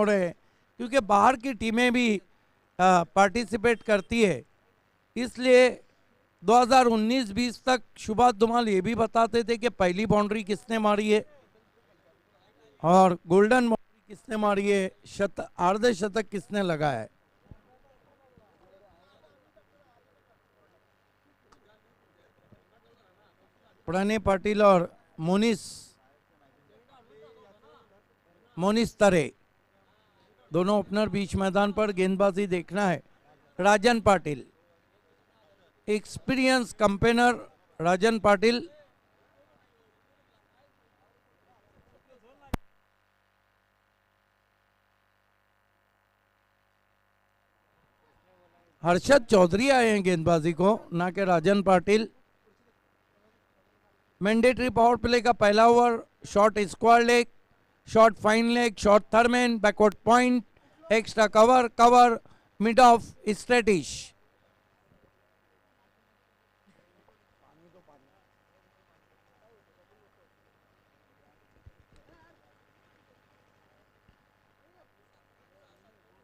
हो रहे हैं, क्योंकि बाहर की टीमें भी पार्टिसिपेट करती है। इसलिए 2019-20 तक सुभाष धुमाल ये भी बताते थे कि पहली बाउंड्री किसने मारी है और गोल्डन बाउंड्री किसने मारी है, अर्धशतक किसने लगाया है। प्रणय पाटिल और मोनिस तरे दोनों ओपनर बीच मैदान पर गेंदबाजी देखना है। राजन पाटिल, एक्सपीरियंस कंपेनर राजन पाटिल, हर्षद चौधरी आए हैं गेंदबाजी को, ना कि Rajan Patil. Mandatory power play का पहला over, short square leg, short fine leg, short third man, backward point, extra cover, cover, mid off straightish.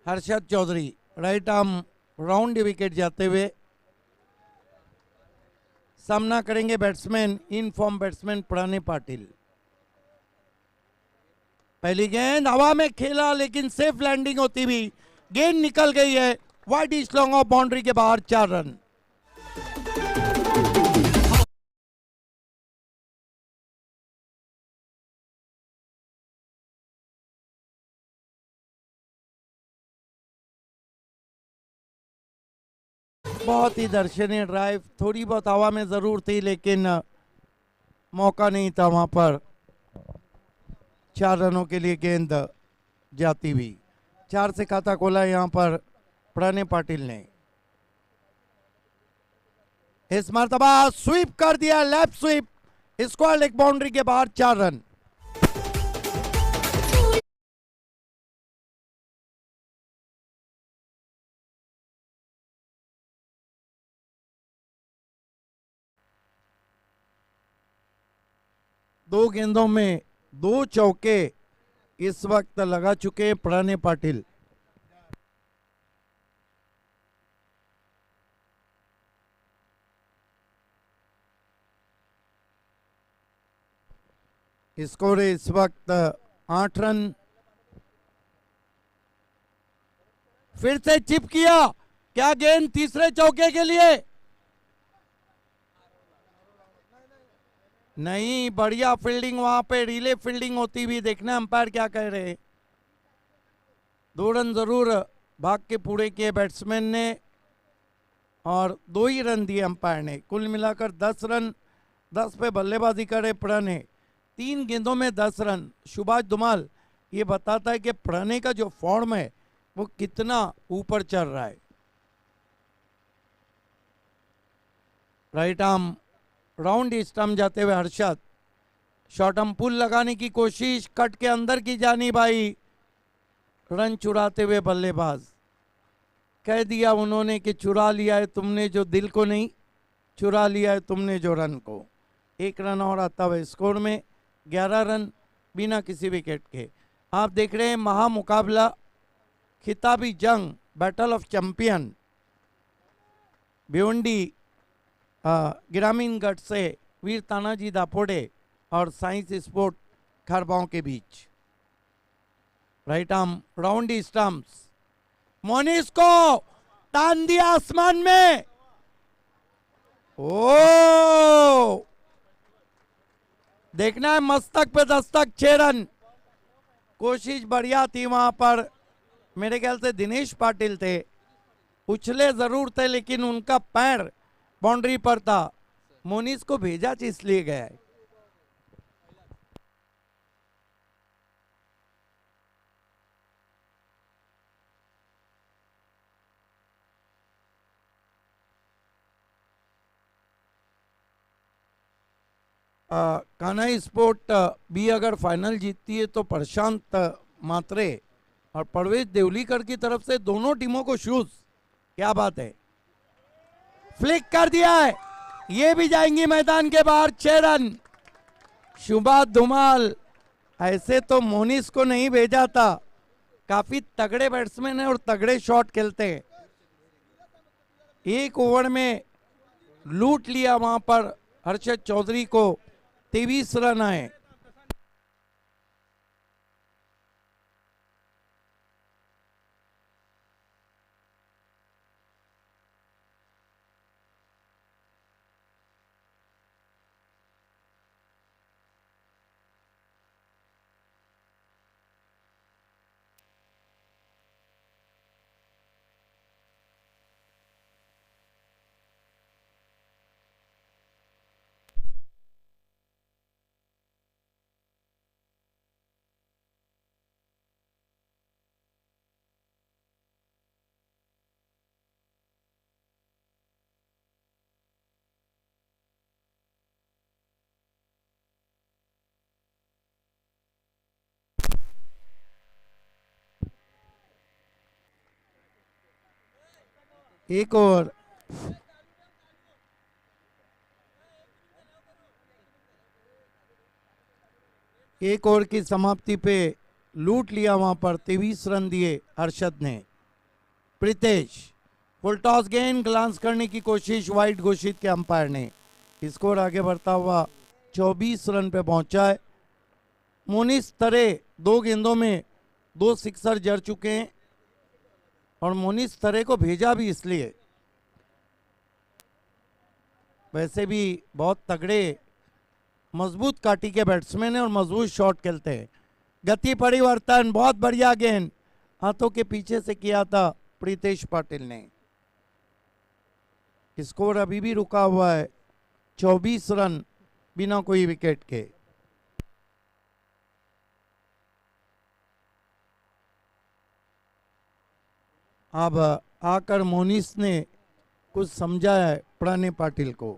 Harshad Chaudhari right arm round wicket जाते हुए सामना करेंगे batsman, in form batsman Pranay Patil. पहली गेंद हवा में खेला लेकिन सेफ लैंडिंग होती हुई गेंद निकल गई है वाइड लॉन्ग ऑफ बाउंड्री के बाहर, 4 रन। बहुत ही दर्शनीय ड्राइव, थोड़ी बहुत हवा में जरूर थी लेकिन मौका नहीं था वहां पर। 4 रनों के लिए गेंद जाती हुई, 4 से खाता खोला यहां पर प्रणय पाटिल ने। इस मर्तबा स्वीप कर दिया, left sweep, square leg boundary के बाहर, 4 रन। दो गेंदों में 2 चौके इस वक्त लगा चुके हैं प्रणय पाटिल। स्कोर इस वक्त 8 रन। फिर से चिप किया, क्या गेंद तीसरे चौके के लिए? नहीं, बढ़िया फील्डिंग, वहां पे रिले फील्डिंग होती हुई देखना अंपायर क्या कह रहे हैं। 2 रन जरूर भाग के पूरे किए बैट्समैन ने और 2 ही रन दिए अंपायर ने। कुल मिलाकर 10 रन, 10 पे बल्लेबाजी करे प्रणय, 3 गेंदों में 10 रन। सुभाष धुमाल ये बताता है कि प्रणय का जो फॉर्म है वो कितना ऊपर चल रहा है। राइट आर्म राउंड स्टंप जाते हुए हर्षद, शॉर्ट आर्म पुल लगाने की कोशिश, कट के अंदर की जानी भाई, रन चुराते हुए बल्लेबाज। कह दिया उन्होंने कि चुरा लिया है तुमने जो दिल को नहीं, चुरा लिया है तुमने जो रन को। 1 रन और आता हुआ स्कोर में 11 रन बिना किसी विकेट के। आप देख रहे हैं महामुकाबला, खिताबी जंग, बैटल ऑफ चैंपियन, भिवंडी ग्रामीण गढ़ से वीर तानाजी दापोडे और साइंस स्पोर्ट खरबाओं के बीच। Right arm round stumps, Monis को तान दिया आसमान में। ओ देखना है मस्तक पे दस्तक, 6 रन। कोशिश बढ़िया थी वहां पर, मेरे ख्याल से दिनेश पाटिल थे, उछले जरूर थे लेकिन उनका पैर बाउंड्री पर था। मोनिस को भेजा इसलिए गया है। कान्हा स्पोर्ट भी अगर फाइनल जीतती है तो प्रशांत मात्रे और परवेज देवलीकर की तरफ से दोनों टीमों को शूज। क्या बात है, फ्लिक कर दिया है, ये भी जाएंगी मैदान के बाहर, 6 रन। सुभाष धुमाल ऐसे तो मोनिस को नहीं भेजा था, काफी तगड़े बैट्समैन है और तगड़े शॉट खेलते हैं। एक ओवर में लूट लिया वहां पर हर्षद चौधरी को, 23 रन आए। एक ओवर एक ओवर की समाप्ति पे लूट लिया वहां पर, 23 रन दिए हर्षद ने। प्रीतेश फुल टॉस गेंद, ग्लांस करने की कोशिश, वाइड घोषित के अंपायर ने। स्कोर आगे बढ़ता हुआ 24 रन पे पहुंचा है। मोनिस तरे 2 गेंदों में 2 सिक्सर जड़ चुके हैं और मोनिस तरे को भेजा भी इसलिए, वैसे भी बहुत तगड़े मजबूत काटी के बैट्समैन है और मजबूत शॉट खेलते हैं। गति परिवर्तन, बहुत बढ़िया गेंद हाथों के पीछे से किया था प्रीतेश पाटिल ने। स्कोर अभी भी रुका हुआ है 24 रन बिना कोई विकेट के। अब आकर मोनिस ने कुछ समझा है पुराने पाटिल को।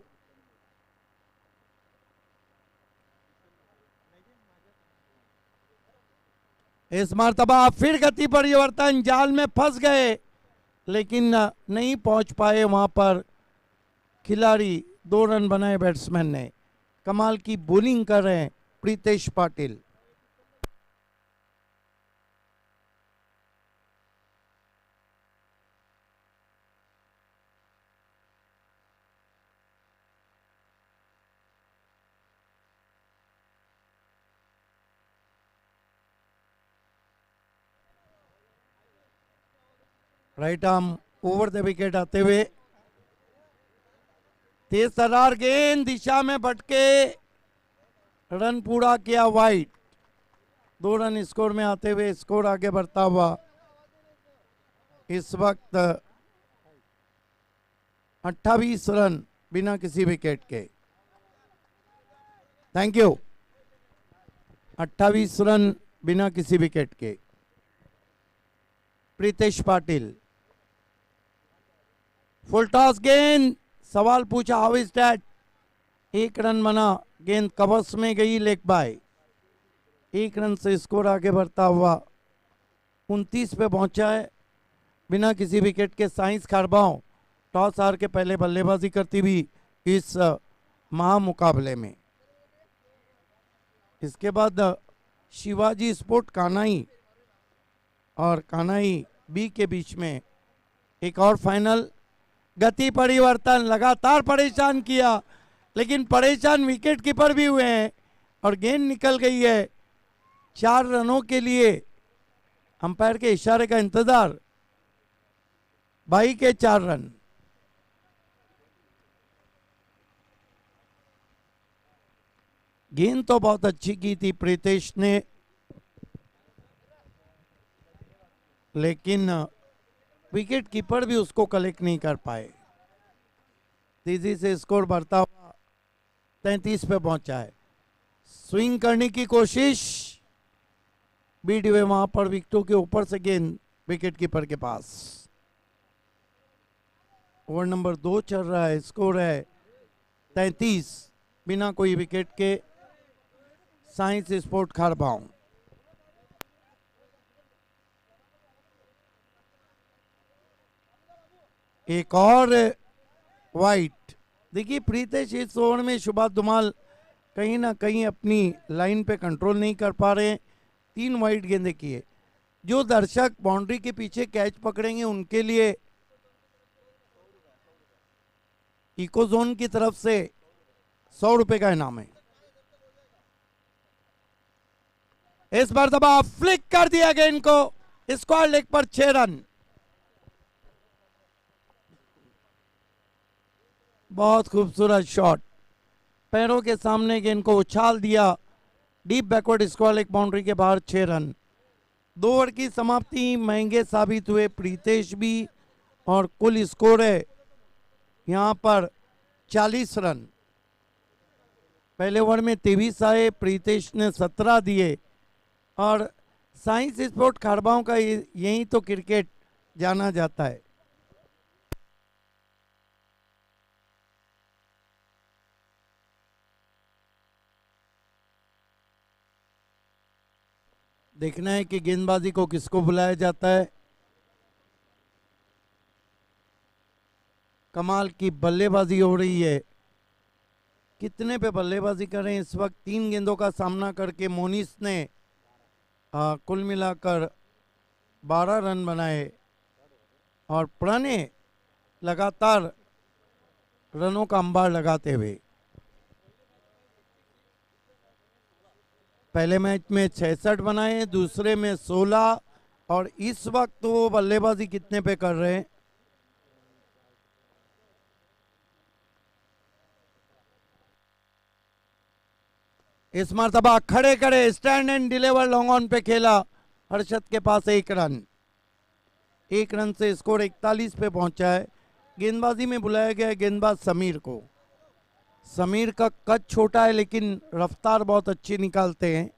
इस मर्तबा फिर गति परिवर्तन, जाल में फंस गए लेकिन नहीं पहुंच पाए वहां पर खिलाड़ी। 2 रन बनाए बैट्समैन ने। कमाल की बॉलिंग कर रहे हैं Pritesh Patil. Right arm over the wicket आते हुए, तेज तर्रार गेंद दिशा में भटके, रन पूरा किया वाइड। 2 रन स्कोर में आते हुए स्कोर आगे बढ़ता हुआ इस वक्त 28 रन बिना किसी wicket K. Thank you. 28 run बिना किसी विकेट के। प्रीतेश पाटिल फुल टॉस गेंद, सवाल पूछा हाउ इज दैट। 1 रन बना, गेंद कवर्स में गई, लेग बाय। 1 रन से स्कोर आगे बढ़ता हुआ 29 पे पहुंचा है बिना किसी विकेट के। साइंस खारबाओं टॉस हार के पहले बल्लेबाजी करती हुई इस महामुकाबले में। इसके बाद शिवाजी स्पोर्ट कानाई और कानाई बी के बीच में एक और फाइनल। गति परिवर्तन लगातार परेशान किया लेकिन परेशान विकेट कीपर भी हुए हैं और गेंद निकल गई है। 4 रनों के लिए अंपायर के इशारे का इंतजार। 22 के 4 रन। गेंद तो बहुत अच्छी की थी प्रीतेश ने, लेकिन विकेट कीपर भी उसको कलेक्ट नहीं कर पाए। तेजी से स्कोर बढ़ता हुआ 33 पे पहुंचा है। स्विंग करने की कोशिश, बीट हुए वहां पर विकेटों के ऊपर से गेंद विकेट कीपर के पास। ओवर नंबर 2 चल रहा है, स्कोर है 33 बिना कोई विकेट के। Science sport Kharbaon. एक और वाइट। देखिए प्रीतेश इस ओवर में शुभा धुमाल कहीं ना कहीं अपनी लाइन पे कंट्रोल नहीं कर पा रहे हैं। 3 वाइट गेंदें किए। जो दर्शक बाउंड्री के पीछे कैच पकड़ेंगे उनके लिए इको जोन की तरफ से 100 रुपए का इनाम है। इस बार दबा फ्लिक कर दिया गेंद को, स्क्वायर लेग पर 6 रन। बहुत खूबसूरत शॉट, पैरों के सामने गेंद को उछाल दिया, deep backward square leg boundary के बाहर 6 रन। 2 ओवर की समाप्ति, महंगे साबित हुए प्रीतेश भी और कुल स्कोर है यहां पर 40 रन। पहले ओवर में 23 आए, प्रीतेश ने 17 दिए और साइंस स्पोर्ट खारबाओं का यही तो क्रिकेट जाना जाता है। देखना है कि गेंदबाजी को किसको बुलाया जाता है। कमाल की बल्लेबाजी हो रही है। कितने पे बल्लेबाजी कर रहे हैं इस वक्त? 3 गेंदों का सामना करके मोनिस ने कुल मिलाकर 12 रन बनाए और प्रणय लगातार रनों का अंबार लगाते हुए पहले मैच में 66 बनाए, दूसरे में 16 और इस वक्त वो बल्लेबाजी कितने पे कर रहे हैं? इस मरतबा खड़े खड़े stand and deliver long on पे खेला, हर्षद के पास 1 रन। 1 रन से स्कोर 41 पे पहुंचा है। गेंदबाजी में बुलाया गया है गेंदबाज समीर को। समीर का कद छोटा है लेकिन रफ्तार बहुत अच्छी निकालते हैं।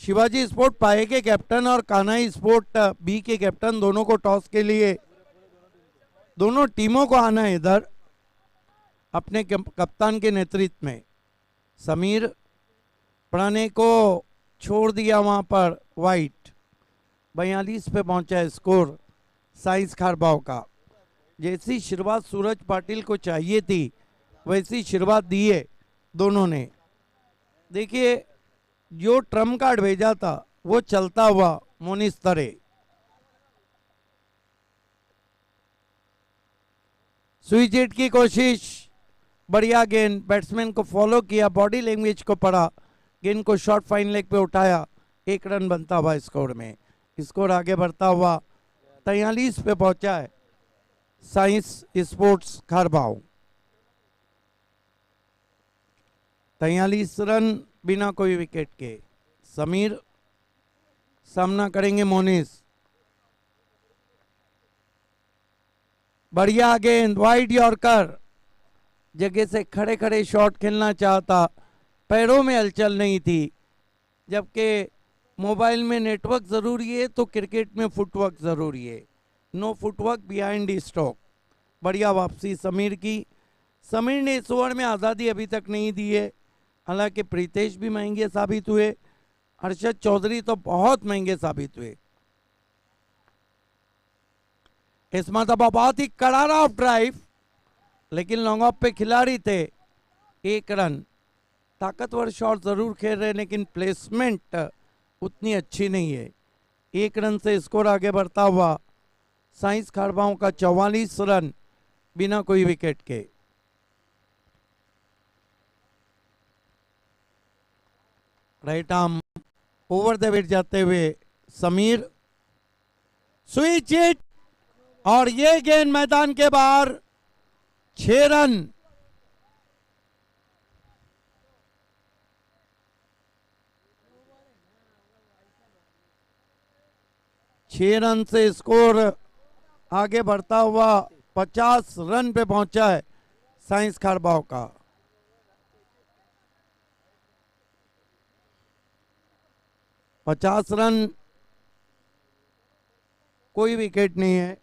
शिवाजी स्पोर्ट पाए के कैप्टन और कान्हा स्पोर्ट बी के कैप्टन दोनों को टॉस के लिए, दोनों टीमों को आना है इधर अपने कप्तान के नेतृत्व में। समीर प्रणय को छोड़ दिया वहां पर वाइट। 42 पे पहुंचा है स्कोर साइंस खारबाव का। जैसी शुरुआत सूरज पाटिल को चाहिए थी वैसी शुरुआत दी है दोनों ने। देखिए जो ट्रम्प कार्ड भेजा था वो चलता हुआ मोनिस तरे। स्विच हिट की कोशिश, बढ़िया गेंद, बैट्समैन को फॉलो किया, बॉडी लैंग्वेज को पढ़ा, गेंद को शॉर्ट फाइन लेग पे उठाया, 1 रन बनता हुआ स्कोर में। स्कोर आगे बढ़ता हुआ 43 पे पहुंचा है साइंस स्पोर्ट्स खारबाव। 43 रन बिना कोई विकेट के। समीर सामना करेंगे मोनिस। बढ़िया गेंद, वाइड यॉर्कर, जगह से खड़े खड़े शॉट खेलना चाहता, पैरों में हलचल नहीं थी। जबकि मोबाइल में नेटवर्क ज़रूरी है तो क्रिकेट में फुटवर्क ज़रूरी है। No footwork behind stroke. बढ़िया वापसी समीर की। समीर ने इस ओवर में आज़ादी अभी तक नहीं दी है। हालांकि प्रीतेश भी महंगे साबित हुए, हर्षद चौधरी तो बहुत महंगे साबित हुए। इस मरतबा बहुत ही करारा ऑफ ड्राइव, लेकिन लॉन्ग ऑफ पे खिलाड़ी थे। 1 रन। ताकतवर शॉट जरूर खेल रहे लेकिन प्लेसमेंट उतनी अच्छी नहीं है। 1 रन से स्कोर आगे बढ़ता हुआ साइंस खारबाओं का 44 रन बिना कोई wicket K. Right arm over the wicket जाते हुए समीर, स्विच हिट और ये गेंद मैदान के बाहर, 6 रन। छह रन से स्कोर आगे बढ़ता हुआ 50 रन पे पहुंचा है साइंस खारबाव का। पचास रन, कोई विकेट नहीं है।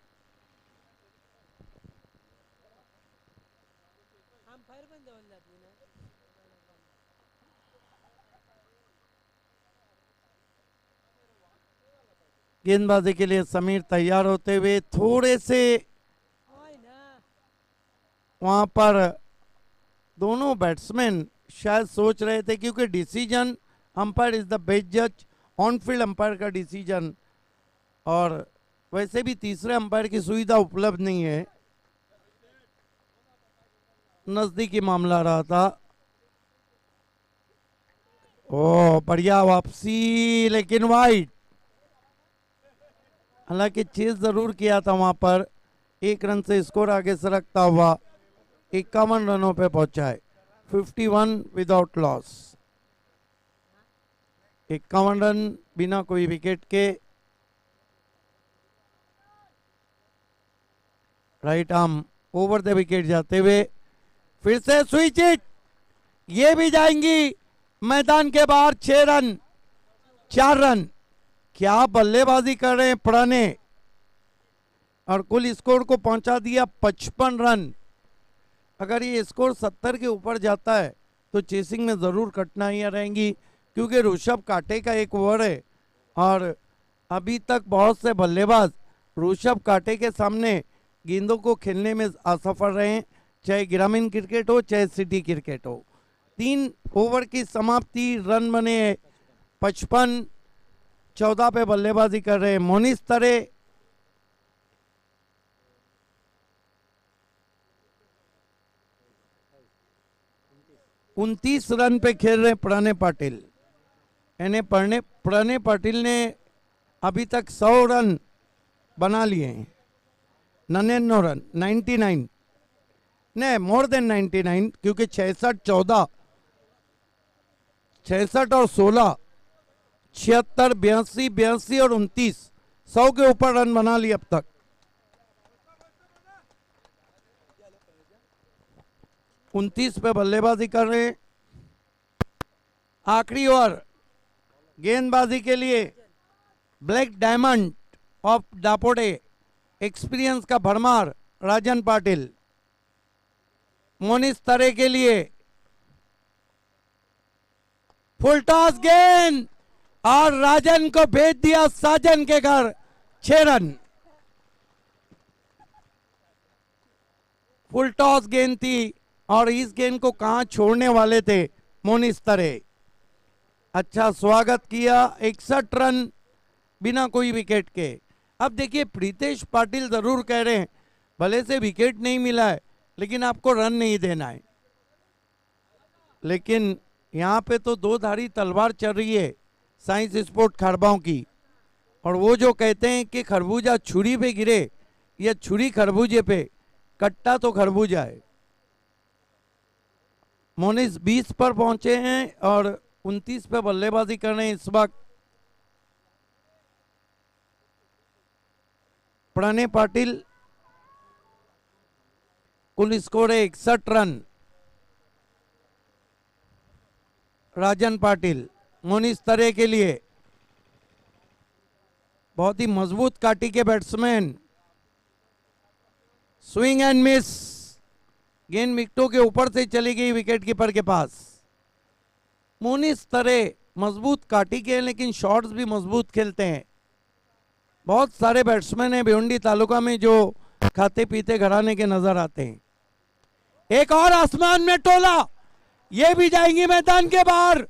गेंदबाजी के लिए समीर तैयार होते हुए थोड़े से वहां पर दोनों बैट्समैन शायद सोच रहे थे, क्योंकि decision umpire is the best जज, ऑन फील्ड अंपायर का डिसीजन। और वैसे भी तीसरे अंपायर की सुविधा उपलब्ध नहीं है, नजदीकी मामला रहा था। ओ बढ़िया वापसी, लेकिन वाइड। हालांकि चेज जरूर किया था वहां पर, 1 रन से स्कोर आगे सरकता हुआ 51 रनों पे पहुंचा है, 51 विदाउट लॉस। 51 रन बिना कोई wicket K. Right arm over the wicket जाते हुए फिर से स्विच हिट, ये भी जाएंगी मैदान के बाहर। 6 रन, 4 रन। क्या बल्लेबाजी कर रहे हैं पुराने, और कुल स्कोर को पहुंचा दिया 55 रन। अगर ये स्कोर 70 के ऊपर जाता है तो चेसिंग में जरूर कठिनाइयां रहेंगी, क्योंकि ऋषभ काटे का एक ओवर है और अभी तक बहुत से बल्लेबाज ऋषभ काटे के सामने गेंदों को खेलने में असफल रहे हैं, चाहे ग्रामीण क्रिकेट हो चाहे सिटी क्रिकेट हो। 3 ओवर की समाप्ति, रन बने 55, 14 पे बल्लेबाजी कर रहे हैं मोनिश तरे। उनतीस रन पे खेल रहे पुराने पाटिल, यानी पुराने पाटिल ने अभी तक 100 रन बना लिए हैं। 99 रन, 99 नहीं, मोर देन 99, क्योंकि 66, 14, 66 और 16, 76, 82, 82 और 29, 100 के ऊपर रन बना लिए अब तक। उनतीस पे बल्लेबाजी कर रहे हैं। आखिरी ओवर गेंदबाजी के लिए ब्लैक डायमंड ऑफ दापोटे, एक्सपीरियंस का भरमार राजन पाटिल। मोनिश तरे के लिए फुल टॉस गेंद, और राजन को भेज दिया साजन के घर। 6 रन। फुल टॉस गेंद थी और इस गेंद को कहां छोड़ने वाले थे मोनिश तरे। अच्छा स्वागत किया, 61 रन बिना कोई विकेट के। अब देखिए प्रीतेश पाटिल जरूर कह रहे हैं भले से विकेट नहीं मिला है लेकिन आपको रन नहीं देना है, लेकिन यहाँ पे तो 2 धारी तलवार चल रही है साइंस स्पोर्ट खरबाओं की, और वो जो कहते हैं कि खरबूजा छुरी पे गिरे या छुरी खरबूजे पे, कट्टा तो खरबूजा है। मोनिश 20 पर पहुंचे हैं और 29 पे बल्लेबाजी कर रहे हैं इस वक्त पुराने पाटिल। कुल स्कोर है 61 रन। राजन पाटिल मोनिश तरे के लिए बहुत ही मजबूत काटी के बैट्समैन। स्विंग एंड मिस, गेंद विकेटों के ऊपर से चली गई विकेट कीपर के पास। मोनिश तरे मजबूत काटी के हैं लेकिन शॉट्स भी मजबूत खेलते हैं। बहुत सारे बैट्समैन हैं भिवंडी तालुका में जो खाते पीते घराने के नजर आते हैं। एक और आसमान में टोला, ये भी जाएंगी मैदान के बाहर।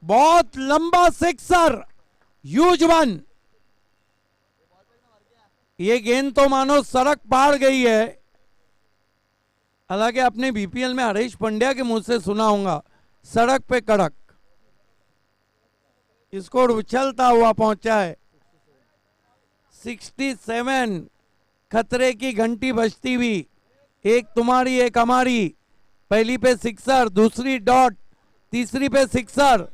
बहुत लंबा सिक्सर, ह्यूज वन। ये गेंद तो मानो सड़क पार गई है। हालांकि आपने बीपीएल में हरीश पंड्या के मुंह से सुना होगा, सड़क पे कड़क। स्कोर उछलता हुआ पहुंचा है 67। खतरे की घंटी बजती हुई, एक तुम्हारी एक हमारी। पहली पे सिक्सर, दूसरी डॉट, तीसरी पे सिक्सर।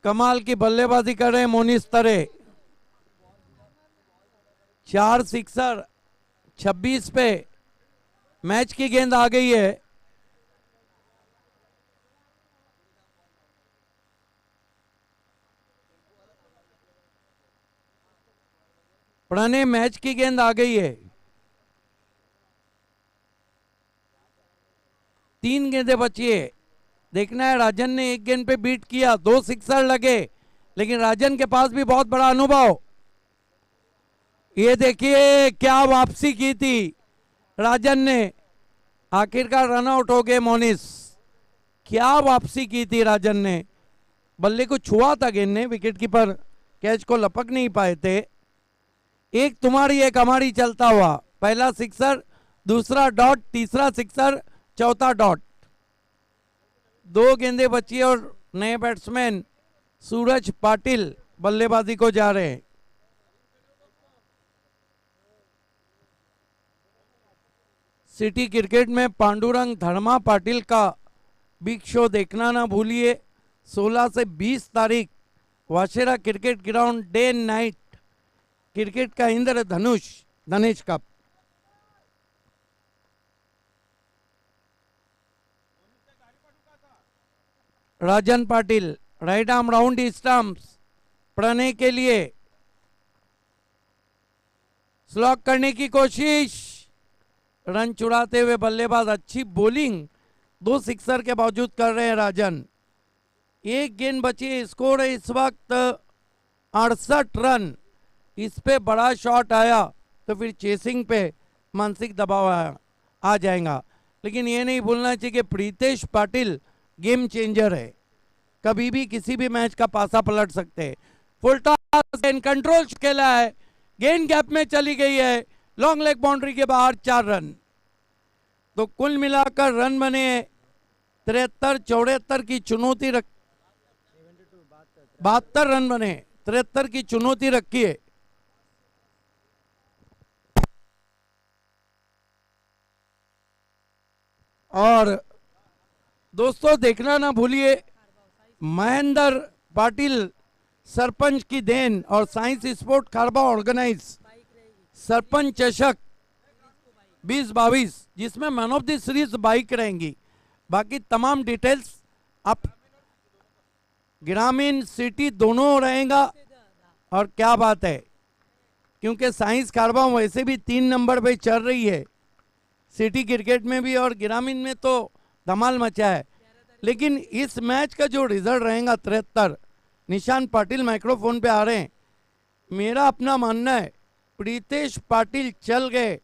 कमाल की बल्लेबाजी कर रहे हैं मोनिश तरे। 4 सिक्सर 26 पे। मैच की गेंद आ गई है। पुराने मैच की गेंद आ गई है। 3 गेंदें बची है। देखना है, राजन ने एक गेंद पे बीट किया, 2 सिक्सर लगे, लेकिन राजन के पास भी बहुत बड़ा अनुभव। ये देखिए क्या वापसी की थी राजन ने, आखिरकार रन आउट हो गए मोनिस। क्या वापसी की थी राजन ने, बल्ले को छुआ था गेंद ने, विकेट कीपर कैच को लपक नहीं पाए थे। एक तुम्हारी एक हमारी चलता हुआ, पहला सिक्सर, दूसरा डॉट, तीसरा सिक्सर, चौथा डॉट। 2 गेंदें बची और नए बैट्समैन सूरज पाटिल बल्लेबाजी को जा रहे हैं। सिटी क्रिकेट में पांडुरंग धर्मा पाटिल का बिग शो देखना ना भूलिए। 16 से 20 तारीख Washera cricket ground, day and night cricket का Indradhanush Dhanesh cup. Rajan Patil right arm round stumps, Pranay के लिए स्लॉक करने की कोशिश, रन चुराते हुए बल्लेबाज, अच्छी बॉलिंग 2 सिक्सर के बावजूद कर रहे हैं राजन। 1 गेंद बची है, स्कोर है इस वक्त 68 रन। इस पे बड़ा शॉट आया तो फिर चेसिंग पे मानसिक दबाव आ जाएगा। लेकिन ये नहीं भूलना चाहिए कि प्रीतेश पाटिल गेम चेंजर है, कभी भी किसी भी मैच का पासा पलट सकते हैं। फुल टॉस कंट्रोल खेला है, गेंद गैप में चली गई है, लॉन्ग लेग बाउंड्री के बाहर 4 रन। तो कुल मिलाकर रन बने 73, 74 की चुनौती रख 72 रन बने, 73 की चुनौती रखी है। और दोस्तों देखना ना भूलिए, महेंद्र पाटिल सरपंच की देन और साइंस स्पोर्ट खारबा ऑर्गेनाइज सरपंच चषक 2022, जिसमें man of the series bike रहेंगी। बाकी तमाम डिटेल्स आप, ग्रामीण सिटी दोनों रहेगा। और क्या बात है, क्योंकि साइंस खारबा वैसे भी 3 नंबर पे चल रही है, सिटी क्रिकेट में भी और ग्रामीण में तो धमाल मचा है। लेकिन इस मैच का जो रिजल्ट रहेगा 73, निशान पाटिल माइक्रोफोन पे आ रहे हैं। मेरा अपना मानना है प्रीतेश पाटिल चल गए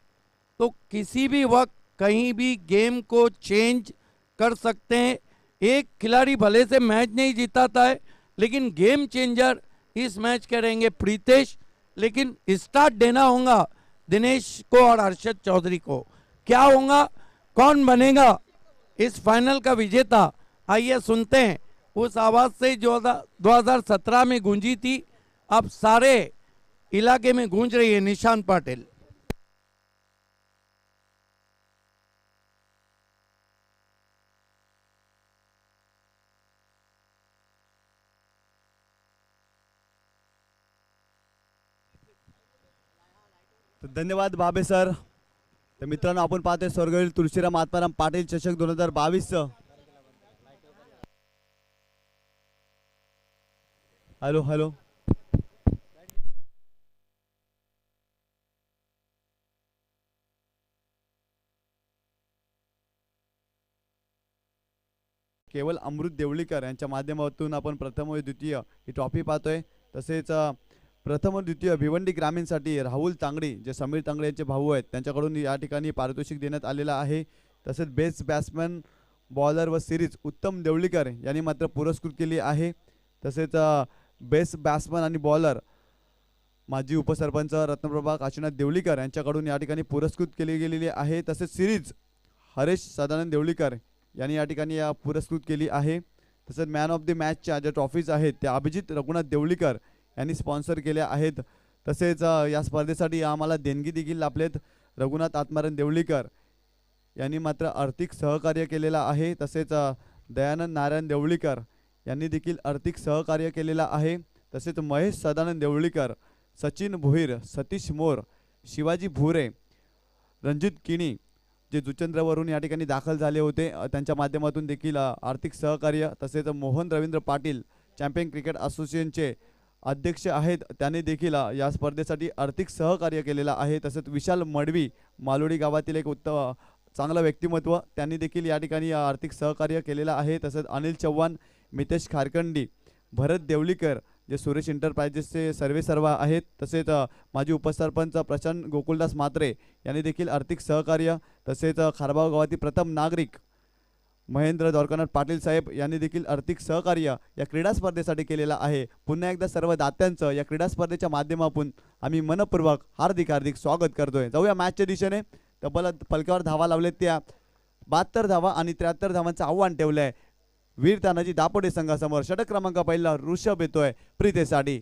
तो किसी भी वक्त कहीं भी गेम को चेंज कर सकते हैं। एक खिलाड़ी भले से मैच नहीं जीताता है, लेकिन गेम चेंजर इस मैच के रहेंगे प्रीतेश। लेकिन स्टार्ट देना होगा दिनेश को और अरशद चौधरी को। क्या होगा, कौन बनेगा इस फाइनल का विजेता, आइए सुनते हैं उस आवाज से जो 2017 में गूंजी थी, अब सारे इलाके में गूंज रही है। निशान पाटिल। तो धन्यवाद बाबे सर। तर मित्रांनो, आपण पाहतोय स्वर्गवीर तुळशीराम आत्माराम पाटील चषक 2022। हॅलो हॅलो, केवळ अमृत देवळीकर यांच्या माध्यमातून आपण प्रथम व द्वितीय ही ट्रॉफी पाहतोय। तसेच प्रथम व द्वितीय भिवंडी ग्रामीणसाठी राहुल तांगडी, जे समीर तांगडे यांचे भाऊ आहेत, त्यांच्याकडून या ठिकाणी पारितोषिक देण्यात आलेला आहे। तसेच बेस्ट बॅट्समॅन, बॉलर व सिरीज उत्तम देवळीकर यांनी मात्र पुरस्कृत केली आहे। तसेच बेस्ट बॅट्समॅन आणि बॉलर माजी उपसरपंच रत्नप्रभा काशीनाथ देवळीकर यांच्याकडून या ठिकाणी पुरस्कृत केली गेलेली आहे। तसेच सिरीज हरेश सदानंद देवळीकर यांनी या ठिकाणी पुरस्कृत केली आहे। तसेच मॅन ऑफ द मॅचच्या ज्या ट्रॉफीज आहेत त्या अभिजित रघुनाथ देवळीकर यांनी स्पॉन्सर केल्या आहेत। तसेच या स्पर्धेसाठी आम्हाला देणगी देखील लाभलेत। रघुनाथ आत्माराम देवळीकर यांनी मात्र आर्थिक सहकार्य केलेला आहे। तसेच दयानंद नारायण देवळीकर यांनी देखील आर्थिक सहकार्य केलेला आहे। तसेच महेश सदानंद देवळीकर, सचिन भोईर, सतीश मोर, शिवाजी भुरे, रणजित किणी जे जुचंद्रवरून या ठिकाणी दाखल झाले होते, त्यांच्या माध्यमातून देखील आर्थिक सहकार्य। तसेच मोहन रवींद्र पाटील चॅम्पियन क्रिकेट असोसिएशनचे अध्यक्ष आहेत, त्यांनी देखील या स्पर्धेसाठी आर्थिक सहकार्य केलेला आहे। तसेच विशाल मडवी, मालोडी गावातील एक उत्तम चांगला व्यक्तिमत्व, त्यांनी देखील या ठिकाणी आर्थिक सहकार्य केलेला आहे। तसेच अनिल चव्हाण, मितेश खारकंडी, भरत देवळीकर जे सुरेश इंटरप्राइजेसचे सर्व आहेत, तसेच माजी उपसरपंच प्रशांत गोकुलदास म्हात्रे यांनी देखील आर्थिक सहकार्य, तसेच खारबाव गावातील प्रथम नागरिक महेंद्र द्वारकानाथ पाटील साहेब यांनी देखील आर्थिक सहकार्य या क्रीडा स्पर्धेसाठी केलेला आहे. पुन्हा एकदा सर्व दात्यांचं या क्रीडा स्पर्धेच्या माध्यमातून आम्ही मनपूर्वक हार्दिक स्वागत करतोय. जाऊया मॅचच्या दिशेने. तब्बल फलकावर धावा लावलेत त्या 72 धावा आणि 73 धावांचं आव्हान ठेवलंय वीर तानाजी दापोडे संघासमोर. षटक क्रमांक पहिला ऋषभ येतोय प्रीतेसाठी.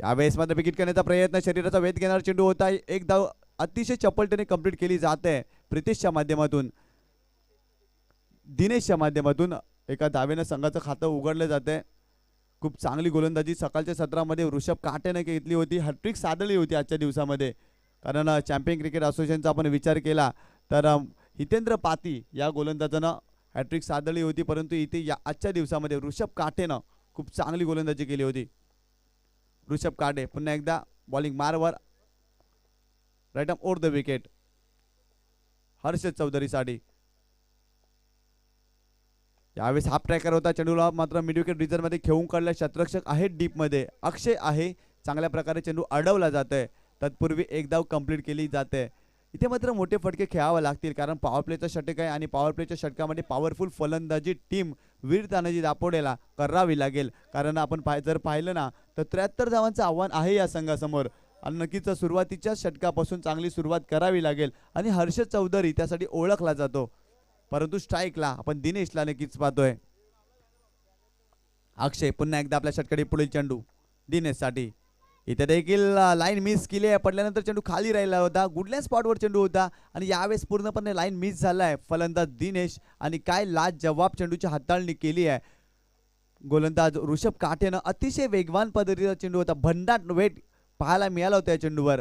यावेळेस मात्र विकेट करण्याचा प्रयत्न, शरीराचा वेध घेणारा चेंडू होता. एक धाव अतिशय चपलतेने कंप्लीट केली जाते प्रितेशच्या माध्यमातून, दिनेशच्या माध्यमातून. एका धावेनं संघाचं खातं उघडलं जाते. खूप चांगली गोलंदाजी सकाळच्या सत्रामध्ये ऋषभ काटेने घेतली होती. हॅट्रिक साधली होती आजच्या दिवसामध्ये. कारण चॅम्पियन क्रिकेट असोसिएशनचा आपण विचार केला तर हितेंद्र पाती या गोलंदाजानं हॅट्रिक साधली होती, परंतु इथे या आजच्या दिवसामध्ये ऋषभ काटेनं खूप चांगली गोलंदाजी केली होती. ऋषभ काटे पुन्हा एकदा बॉलिंग मारवर, right arm over the wicket Harshad चौधरीसाठी. यावेळेस हाफ ट्रॅकर होता. चेंडूला मात्र मिड विकेट रिझर्वमध्ये खेळून काढला. क्षेत्ररक्षक आहे डीपमध्ये, अक्षय आहे. चांगल्या प्रकारे चेंडू अडवला जातोय. तत्पूर्वी एक धाव कंप्लीट केली जाते. इथे मात्र मोठे फटके खेळावे लागतील, कारण पॉवर प्लेचा षटक आहे आणि पॉवर प्लेच्या षटकामध्ये पॉवरफुल फलंदाजी टीम वीर तानाजी दापोडेला करावी लागेल. कारण आपण जर पाहिलं ना तर 73 धावांचं आव्हान आहे या संघासमोर आणि नक्कीच सुरुवातीच्या षटकापासून चांगली सुरुवात करावी लागेल आणि हर्षद चौधरी त्यासाठी ओळखला जातो. परंतु स्ट्राईकला आपण दिनेशला नक्कीच पाहतोय. अक्षय पुन्हा एकदा आपल्या षटकाडी पुढील चेंडू दिनेशसाठी. इथे देखील लाईन मिस केली आहे. पडल्यानंतर चेंडू खाली राहिला होता. गुडल्या स्पॉटवर चेंडू होता आणि यावेळेस पूर्णपणे लाईन मिस झालाय फलंदाज दिनेश आणि काय लाजवाब चेंडूची हाताळणी केली आहे गोलंदाज ऋषभ काटेनं. अतिशय वेगवान पद्धतीचा चेंडू होता. भन्नाट वेट पाहायला मिळाला होता या चेंडूवर.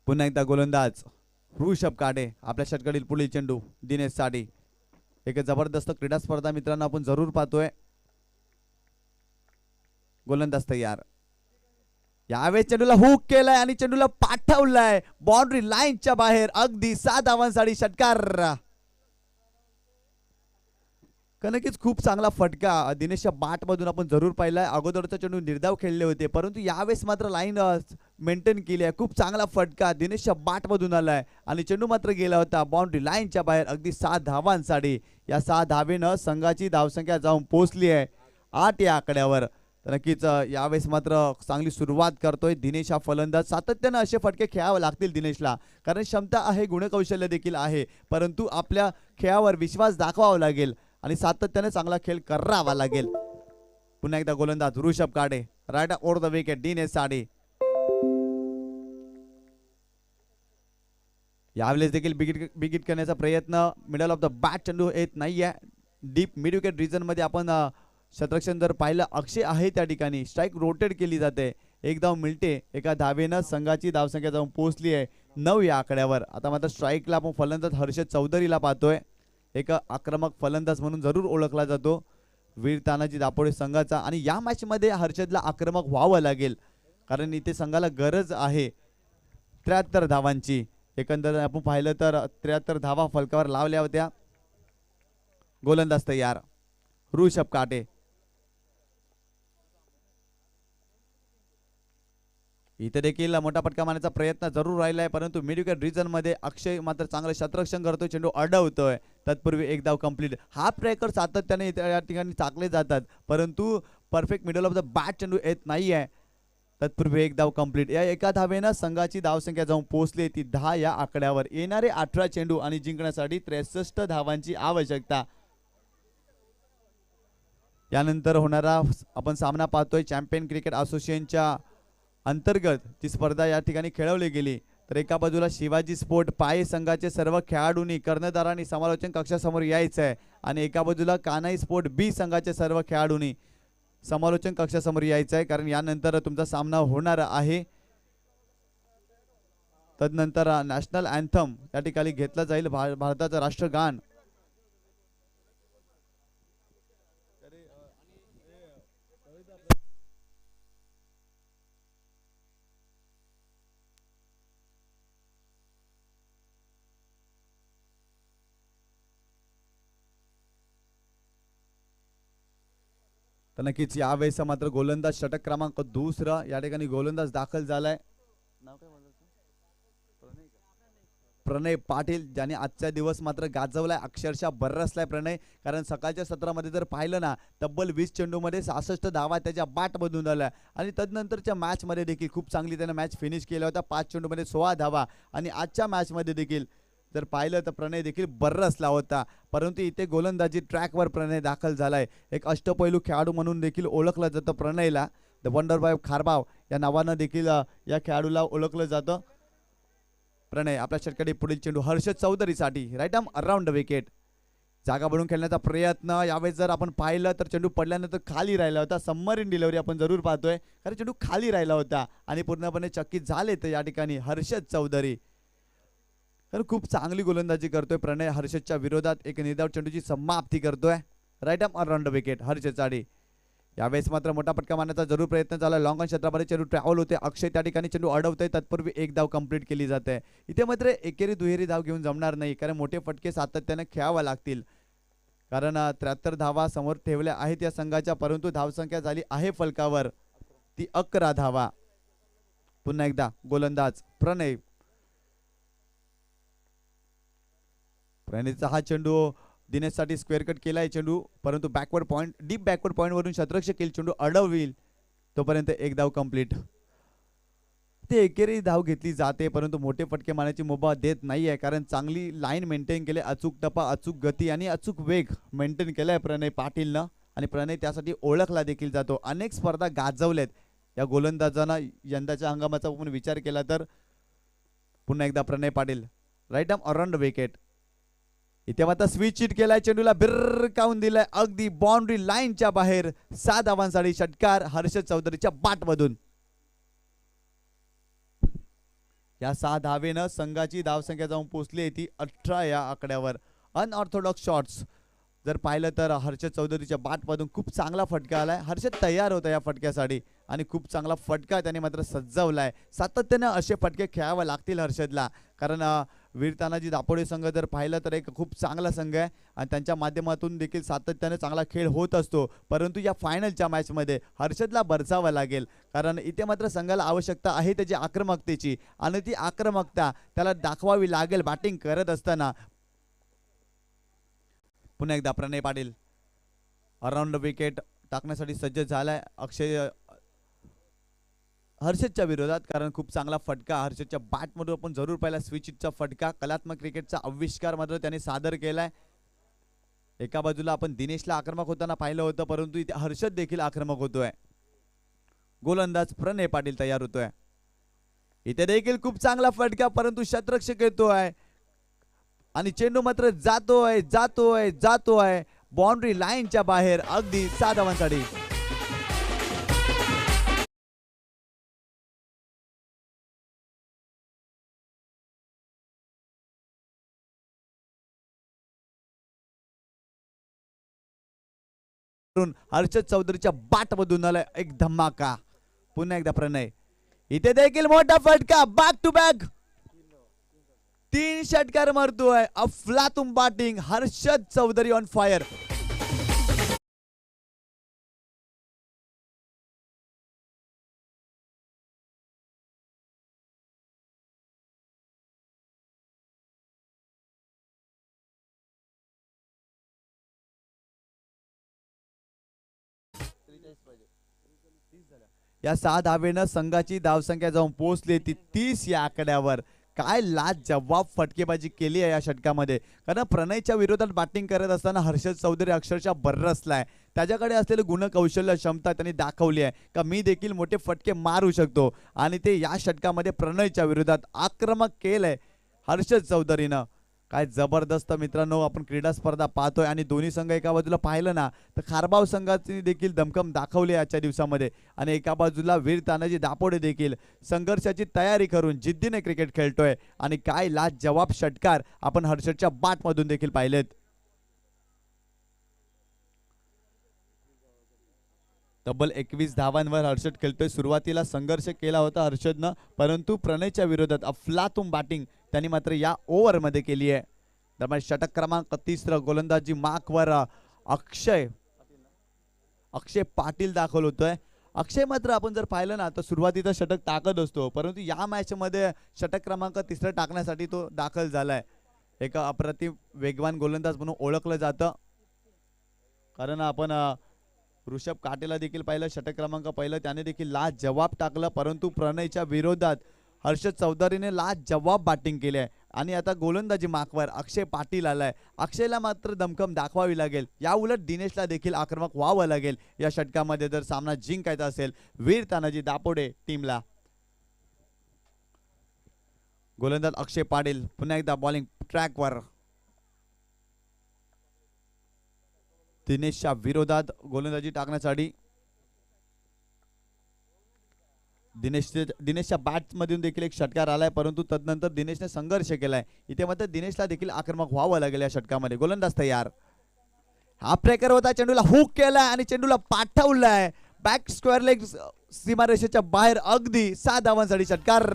पुन्हा एकदा गोलंदाज ऋषभ काटे आपल्या षटकातील पुढील चेंडू दिनेशसाठी. एक जबरदस्त क्रीडा स्पर्धा मित्रांनो आपण जरूर पाहतोय. गोलंदाज तयार. यावेळेस चेंडूला हुक केलाय आणि चेंडूला पाठवलाय बाउंड्री लाईनच्या बाहेर. अगदी 7 धावांसाठी षटकार. नक्कीच खूप चांगला फटका दिनेशच्या बाट मधून आपण जरूर पाहिलाय. अगोदरचा चेंडू निर्धाव खेळले होते, परंतु यावेळेस मात्र लाईन मेंटेन केली आहे. खूप चांगला फटका दिनेशच्या बाट मधून आलाय आणि चेंडू मात्र गेला होता बाउंड्री लाईनच्या बाहेर. अगदी 7 धावांसाठी. या 6 धावेनं संघाची धावसंख्या जाऊन पोहोचली आहे 8 या आकड्यावर. तर नक्कीच यावेळेस मात्र चांगली सुरुवात करतोय दिनेश हा फलंदाज. सातत्यानं असे फटके खेळावे लागतील दिनेशला, कारण क्षमता आहे, गुणकौशल्य देखील आहे, परंतु आपल्या खेळावर विश्वास दाखवावा लागेल आणि सातत्याने चांगला खेळ करावा लागेल. पुन्हा एकदा गोलंदाज Rishabh Kate right over the wicket Dinesh साठी. यावेळेस देखील बिगिट करण्याचा प्रयत्न. मिडल ऑफ द बॅट चेंडू येत नाहीये. डीप मिड विकेट रिजन मध्ये आपण क्षेत्ररक्षण जर पाहिलं अक्षय आहे त्या ठिकाणी. स्ट्राईक रोटेट केली जाते. एक धाव मिळते. एका धावेनं संघाची धावसंख्या जाऊन पोहोचली आहे 9 या आकड्यावर. आता मात्र स्ट्राईकला आपण फलंदाज हर्षद चौधरीला पाहतोय. एक आक्रमक फलंदाज म्हणून जरूर ओळखला जातो वीर तानाजी दापोडे संघाचा. आणि या मॅच मध्ये हर्षदला आक्रमक व्हावं लागेल, कारण इथे संघाला गरज आहे 73 धावांची. एकंदर आपण पाहिलं तर 73 धावा फलकावर लावल्या होत्या. गोलंदाज तयार ऋषभ काटे. इथे देखील मोठा फटका मारण्याचा प्रयत्न जरूर राहिलाय, परंतु मिड विकेट रिजन मध्ये अक्षय मात्र चांगलं क्षेत्ररक्षण करतोय. चेंडू अडवतोय. तत्पूर्वी एक धाव कंप्लीट. हाफ ट्रॅकर सातत्याने या ठिकाणी टाकले जातात, परंतु perfect middle of the bat चेंडू येत नाहीये. तत्पूर्वी एक धाव कंप्लीट. या एका धावेनं संघाची धावसंख्या जाऊन पोहोचली ती 10 या आकड्यावर. येणारे 18 चेंडू आणि जिंकण्यासाठी 63 धावांची आवश्यकता. यानंतर होणारा आपण सामना पाहतोय चॅम्पियन क्रिकेट असोसिएशनच्या अंतर्गत ती स्पर्धा या ठिकाणी खेळवली गेली. तर एका बाजूला शिवाजी स्पोर्ट पाये संघाचे सर्व खेळाडूंनी कर्णधारांनी समालोचन कक्षासमोर यायचं आहे आणि एका बाजूला कानाई स्पोर्ट बी संघाचे सर्व खेळाडूंनी समालोचन कक्षासमोर यायचं आहे, कारण यानंतर तुमचा सामना होणार आहे. तदनंतर नॅशनल अँथम या ठिकाणी घेतला जाईल, भारताचं राष्ट्रगान. तर नक्कीच यावेळेस मात्र गोलंदाज षटक क्रमांक दुसरा या ठिकाणी गोलंदाज दाखल झालाय. नाव काय बोलायचं? प्रणय पाटील, ज्याने आजचा दिवस मात्र गाजवलाय, अक्षरशः बरसलाय प्रणय. कारण सकाळच्या सत्रामध्ये जर पाहिलं ना, तब्बल 20 चेंडूमध्ये 66 धावा त्याच्या बाटमधून आल्या आणि तदनंतरच्या मॅचमध्ये देखील खूप चांगली त्याने मॅच फिनिश केला होता. 5 चेंडूमध्ये 16 धावा आणि आजच्या मॅचमध्ये देखील जर पाहिलं तर प्रणय देखील बरसला होता. परंतु इथे गोलंदाजी ट्रॅकवर प्रणय दाखल झालाय. एक अष्टपैलू खेळाडू म्हणून देखील ओळखलं जातं प्रणयला. द वंडरबॉय खारबाव या नावानं देखील या खेळाडूला ओळखलं जातं. प्रणय आपल्या षटकाडी पुढील चेंडू हर्षद चौधरीसाठी right arm around the wicket. जागा बनवून खेळण्याचा प्रयत्न, यावेळेस जर आपण पाहिलं तर चेंडू पडल्यानंतर खाली राहिला होता. सबमरीन डिलिव्हरी आपण जरूर पाहतोय, कारण चेंडू खाली राहिला होता आणि पूर्णपणे चकित झाले तर या ठिकाणी हर्षद चौधरी. तर खूप चांगली गोलंदाजी करतोय प्रणय. हर्षदच्या विरोधात एक निर्धाव चेंडूची समाप्ती करतोय. Right arm around the wicket हर्षदसाठी. यावेळेस मात्र मोठा फटका मारण्याचा जरूर प्रयत्न झाला. लॉंग ऑन क्षेत्रामध्ये चेंडू ट्रॅव्हल होते. अक्षय त्या ठिकाणी चेंडू अडवतोय, तत्पूर्वी एक धाव कंप्लीट केली जाते. इथे मात्र एकेरी दुहेरी धाव घेऊन जमणार नाही, कारण मोठे फटके सातत्याने खेळावे लागतील. कारण 73 धावा समोर ठेवल्या आहेत या संघाच्या, परंतु धावसंख्या झाली आहे फलकावर ती 11 धावा. पुन्हा एकदा गोलंदाज प्रणय. प्रणयचा हा चेंडू दिनेशसाठी स्क्वेअर कट केलाय चेंडू, परंतु backward point, deep backward point वरून शतरक्षक केल, चेंडू अडवईल तोपर्यंत एक धाव कंप्लीट. ते एकेरी धाव घेतली जाते, परंतु मोठे फटके मारण्याची मुभा देत नाहीये, कारण चांगली लाईन मेंटेन केले. अचूक टप्पा, अचूक गती आणि अचूक वेग मेंटेन केलाय प्रणय पाटीलनं आणि प्रणय त्यासाठी ओळखला देखील जातो. अनेक स्पर्धा गाजवल्यात या गोलंदाजांना. यंदाच्या हंगामाचा आपण विचार केला तर पुन्हा एकदा Pranay Patil right arm around wicket. इथे मात्र स्विच हिट केलाय, चेंडूला बिरकावून दिलाय अगदी बाउंड्री लाईनच्या बाहेर. 6 धावांसाठी षटकार हर्षद चौधरीच्या बाटमधून. या 6 धावेनं संघाची धावसंख्या जाऊन पोहोचली ती 18 या आकड्यावर. अनऑर्थोडॉक्स शॉट्स जर पाहिलं तर हर्षद चौधरीच्या बाटमधून खूप चांगला फटका आलाय. हर्षद तयार होता या फटक्यासाठी आणि खूप चांगला फटका त्याने मात्र सज्जवलाय. सातत्याने असे फटके खेळावे लागतील हर्षदला, कारण वीर तानाजी दापोडे संघ जर पाहिलं तर एक खूप चांगला संघ आहे आणि त्यांच्या माध्यमातून देखील सातत्याने चांगला खेळ होत असतो. परंतु या फायनलच्या मॅचमध्ये हर्षदला बरसावं लागेल, कारण इथे मात्र संघाला आवश्यकता आहे त्याची आक्रमकतेची आणि ती आक्रमकता त्याला दाखवावी लागेल बॅटिंग करत असताना. पुन्हा एकदा प्रणय पाटील अराउंड विकेट टाकण्यासाठी सज्ज झालाय अक्षय हर्षदच्या विरोधात, कारण खूप चांगला फटका हर्षदच्या बॅटमधून आपण जरूर पाहिला. स्विच हिटचा फटका, कलात्मक क्रिकेटचा आविष्कार मात्र त्याने सादर केलाय. एका बाजूला आपण दिनेशला आक्रमक होताना पाहिलं होतं, परंतु इथे हर्षद देखील आक्रमक होतोय. गोलंदाज प्रणय पाटील तयार होतोय. इथे देखील खूप चांगला फटका, परंतु शतरक्षक येतोय आणि चेंडू मात्र जातोय जातोय जातोय बाउंड्री लाईनच्या बाहेर अगदी 6 धावांसाठी. हर्षद चौधरीच्या बाटमधून आलाय एक धमाका. पुन्हा एकदा प्रणय. इथे देखील मोठा फटका, बॅक टू बॅक 3 षटकार मारतोय. अफलातून batting, Harshad Chaudhari on fire. या 6 धावेनं संघाची धावसंख्या जाऊन पोहोचली ती 30 या आकड्यावर. काय लाजवाब फटकेबाजी केली आहे या षटकामध्ये, कारण प्रणयच्या विरोधात बॅटिंग करत असताना हर्षद चौधरी अक्षरशः बरसलाय. त्याच्याकडे असलेले गुणकौशल्य क्षमता त्यांनी दाखवली आहे का मी देखील मोठे फटके मारू शकतो, आणि ते या षटकामध्ये प्रणयच्या विरोधात आक्रमक केलंय हर्षद चौधरीनं. काय जबरदस्त मित्रांनो आपण क्रीडा स्पर्धा पाहतोय आणि दोन्ही संघ एका बाजूला पाहिलं ना तर खारबाव संघाची देखील दमखम दाखवली आजच्या दिवसामध्ये, आणि एका बाजूला वीर तानाजी दापोडे देखील संघर्षाची तयारी करून जिद्दीने क्रिकेट खेळतोय. आणि काय लाजवाब षटकार आपण हर्षदच्या बॅटमधून देखील पाहिलेत. तब्बल 21 धावांवर हर्षद खेळतोय. सुरुवातीला संघर्ष केला होता हर्षदनं, परंतु प्रणयच्या विरोधात अफलातून बॅटिंग त्यांनी मात्र या ओव्हरमध्ये केली आहे. दरम्यान षटक क्रमांक 30 गोलंदाजी मार्कवर अक्षय अक्षय पाटील दाखल होतोय. अक्षय मात्र आपण जर पाहिलं ना तर सुरुवातीचा षटक टाकत असतो, परंतु या मॅच मध्ये षटक क्रमांक 3 टाकण्यासाठी तो दाखल झालाय. एक अप्रतिम वेगवान गोलंदाज म्हणून ओळखलं जातं. कारण आपण ऋषभ काटेला देखील पाहिलं, षटक क्रमांक पहिलं त्याने देखील लाजवाब टाकलं, परंतु प्रणयच्या विरोधात हर्षद चौधरीने लाजवाब बॅटिंग केली आहे. आणि आता गोलंदाजी माकवर अक्षय पाटील आलाय. अक्षयला मात्र दमखम दाखवावी लागेल. या उलट दिनेशला देखील आक्रमक व्हावं लागेल या षटकामध्ये जर सामना जिंकायचा असेल वीर तानाजी दापोडे टीमला. गोलंदाज अक्षय पाटील पुन्हा एकदा बॉलिंग ट्रॅकवर. दिनेशच्या विरोधात गोलंदाजी टाकण्यासाठी दिनेशच्या बॅट मधून देखील एक षटकार आलाय, परंतु तदनंतर दिनेशने संघर्ष केलाय. इथे मात्र दिनेशला देखील आक्रमक व्हावं लागेल या षटकामध्ये. गोलंदाज तयार. हा ब्रेकर होता, चेंडूला हुक केलाय आणि चेंडूला पाठवलाय बॅक स्क्वेअर लेग सीमारेषेच्या बाहेर. अगदी 7 धावांसाठी षटकार.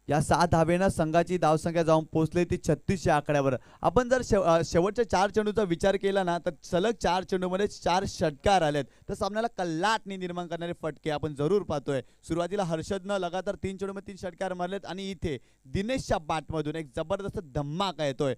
या 6 धावेनं संघाची धावसंख्या जाऊन पोहोचली ती 36 या आकड्यावर. आपण जर शेवटच्या 4 चेंडूचा विचार केला ना तर सलग 4 चेंडूमध्ये 4 षटकार आलेत. तर सामन्याला कल्लाटणी निर्माण करणारे फटके आपण जरूर पाहतोय. सुरुवातीला हर्षदनं लगातार 3 चेंडूमध्ये 3 षटकार मारलेत आणि इथे दिनेशच्या बॅटमधून एक जबरदस्त धमाका येतोय.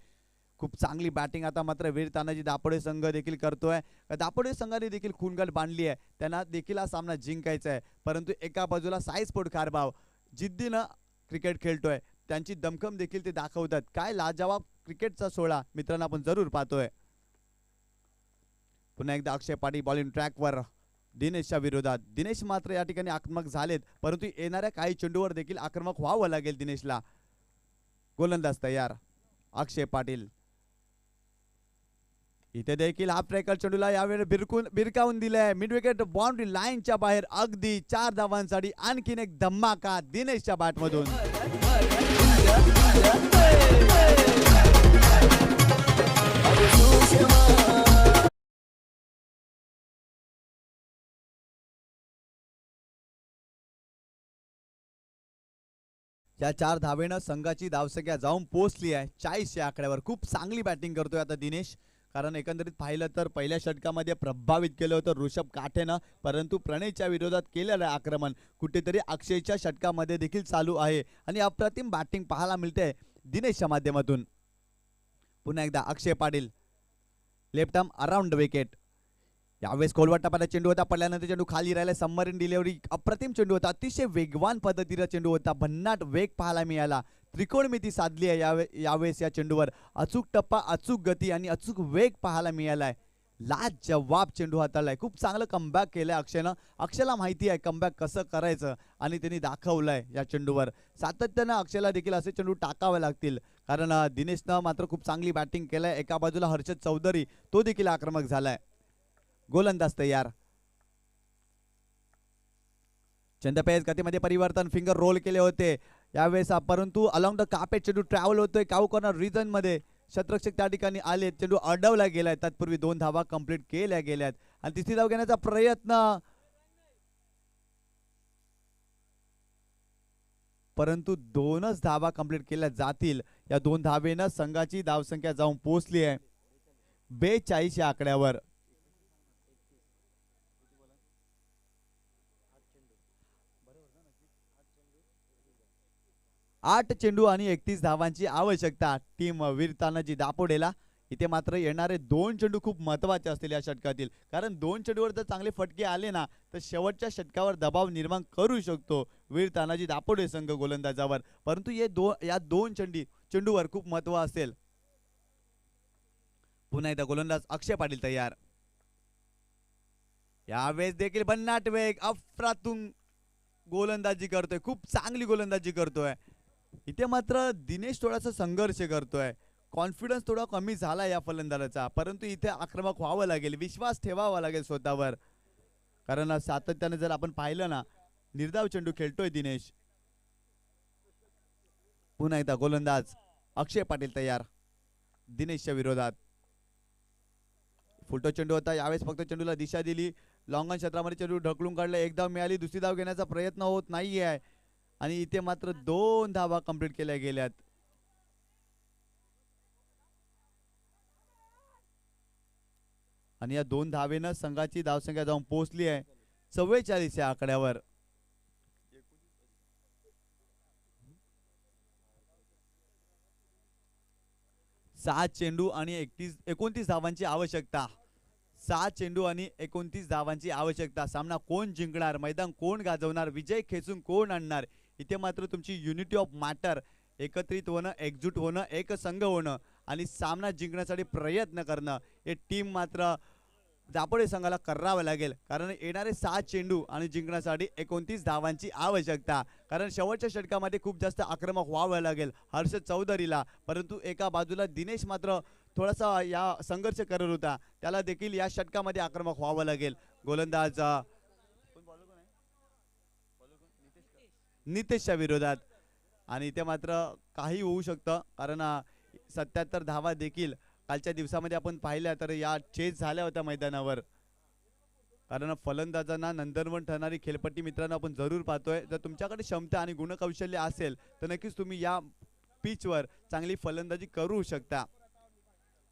खूप चांगली बॅटिंग आता मात्र वीर तानाजी दापोडे संघ देखील करतोय. दापोडे संघाने देखील खूनगट बांधली आहे, त्यांना देखील हा सामना जिंकायचा आहे. परंतु एका बाजूला साईस्पोर्ट कारभाव जिद्दीनं क्रिकेट खेळतोय, त्यांची दमखम देखील ते दाखवतात. काय लाजवाब क्रिकेटचा सोहळा मित्रांनो आपण जरूर पाहतोय. पुन्हा एकदा अक्षय पाटील बॉलिंग ट्रॅकवर दिनेशच्या विरोधात. दिनेश मात्र या ठिकाणी आक्रमक झालेत, परंतु येणाऱ्या काही चेंडूवर देखील आक्रमक व्हावं लागेल दिनेशला. गोलंदाज तयार अक्षय पाटील. इथे देखील हाफ ट्रॅकर चेंडूला यावेळी बिरकावून दिलाय मिड विकेट बाउंड्री लाईनच्या बाहेर. अगदी 4 धावांसाठी आणखीन एक धमाका दिनेशच्या बॅटमधून. या 4 धावेनं संघाची धावसंख्या जाऊन पोहोचली आहे 40 या आकड्यावर. खूप चांगली बॅटिंग करतोय आता दिनेश. कारण एकंदरीत पाहिलं तर पहिल्या षटकामध्ये प्रभावित केलं होतं ऋषभ काठेनं, परंतु प्रणयच्या विरोधात केलेलं आक्रमण कुठेतरी अक्षयच्या षटकामध्ये देखील चालू आहे आणि अप्रतिम बॅटिंग पाहायला मिळते दिनेशच्या माध्यमातून. पुन्हा एकदा Akshay Patil left arm around wicket. यावेळेस कोलवाट टप्प्याचा चेंडू होता, पडल्यानंतर चेंडू खाली राहिला. सबमरीन डिलिव्हरी अप्रतिम चेंडू होता, अतिशय वेगवान पद्धतीचा चेंडू होता, भन्नाट वेग पाहायला मिळाला. त्रिकोणमिती साधली आहे यावेळेस या चेंडूवर. अचूक टप्पा, अचूक गती आणि अचूक वेग पाहायला मिळालाय. लाजवाब चेंडू हाताळलाय. खूप चांगलं कमबॅक केलंय अक्षयनं. अक्षयला माहिती आहे कमबॅक कसं करायचं आणि त्यांनी दाखवलंय या चेंडूवर. सातत्यानं अक्षयला देखील असे चेंडू टाकावे लागतील, कारण दिनेशनं मात्र खूप चांगली बॅटिंग केलंय. एका बाजूला हर्षद चौधरी तो देखील आक्रमक झालाय. गोलंदाज तयार. चंदपेज गतीमध्ये परिवर्तन, फिंगर रोल केले होते यावेळेस, परंतु अलॉंग द कार्पेट चेंडू ट्रॅव्हल होतोय काऊ कॉर्नर रिजन मध्ये. शतरक्षक त्या ठिकाणी आले, चेंडू अडवला गेलाय. तत्पूर्वी 2 धावा कंप्लीट केल्या गेल्यात आणि तिसरी धाव घेण्याचा प्रयत्न, परंतु 2च धावा कंप्लीट केल्या जातील. या 2 धावेनं संघाची धावसंख्या जाऊन पोहोचली आहे 42 या आकड्यावर. 8 चेंडू आणि 31 धावांची आवश्यकता टीम वीर तानाजी दापोडेला. इथे मात्र येणारे 2 चेंडू खूप महत्त्वाचे असतील या षटकातील, कारण 2 चेंडूवर जर चांगले फटके आले ना तर शेवटच्या षटकावर दबाव निर्माण करू शकतो वीर तानाजी दापोडे संघ गोलंदाजावर. परंतु या 2 चेंडूवर खूप महत्त्व असेल. पुन्हा एकदा गोलंदाज अक्षय पाटील तयार. यावेळेस देखील भन्नाट वेग, अफरातून गोलंदाजी करतोय, खूप चांगली गोलंदाजी करतोय. इथे मात्र दिनेश थोडासा संघर्ष करतोय, कॉन्फिडन्स थोडा कमी झाला या फलंदाजाचा, परंतु इथे आक्रमक व्हावं लागेल, विश्वास ठेवावा लागेल स्वतःवर, कारण सातत्याने जर आपण पाहिलं ना निर्धाव चेंडू खेळतोय दिनेश. पुन्हा एकदा गोलंदाज अक्षय पाटील तयार दिनेशच्या विरोधात. फुलटो चेंडू होता, यावेळेस फक्त चेंडूला दिशा दिली, लॉंगन क्षेत्रामध्ये चेंडू ढकलून काढला, एक धाव मिळाली, दुसरी धाव घेण्याचा प्रयत्न होत नाहीये आणि इथे मात्र 2 धावा कंप्लीट केल्या गेल्यात. आणि या 2 धावेनं संघाची धावसंख्या जाऊन पोहोचली आहे 44 या आकड्यावर. सात चेंडू आणि 29 धावांची आवश्यकता. 7 चेंडू आणि 29 धावांची आवश्यकता. सामना कोण जिंकणार, मैदान कोण गाजवणार, विजय खेचून कोण आणणार, इथे मात्र तुमची युनिटी ऑफ मॅटर, एकत्रित होणं, एकजूट होणं, एक संघ होणं आणि सामना जिंकण्यासाठी प्रयत्न करणं, हे टीम मात्र दापोडे संघाला करावं लागेल. कारण येणारे 7 चेंडू आणि जिंकण्यासाठी 29 धावांची आवश्यकता. कारण शेवटच्या षटकामध्ये खूप जास्त आक्रमक व्हावं लागेल हर्षद चौधरीला, परंतु एका बाजूला दिनेश मात्र थोडासा या संघर्ष करत होता, त्याला देखील या षटकामध्ये आक्रमक व्हावं लागेल. गोलंदाज नितेशच्या विरोधात आणि इथे मात्र काही होऊ शकतं. कारण 77 धावा देखील कालच्या दिवसामध्ये आपण पाहिल्या तर या चेस झाल्या होत्या मैदानावर. कारण फलंदाजांना नंदनवन ठरणारी खेळपट्टी मित्रांनो आपण जरूर पाहतोय. जर तुमच्याकडे क्षमता आणि गुणकौशल्य असेल तर नक्कीच तुम्ही या पिचवर चांगली फलंदाजी करू शकता.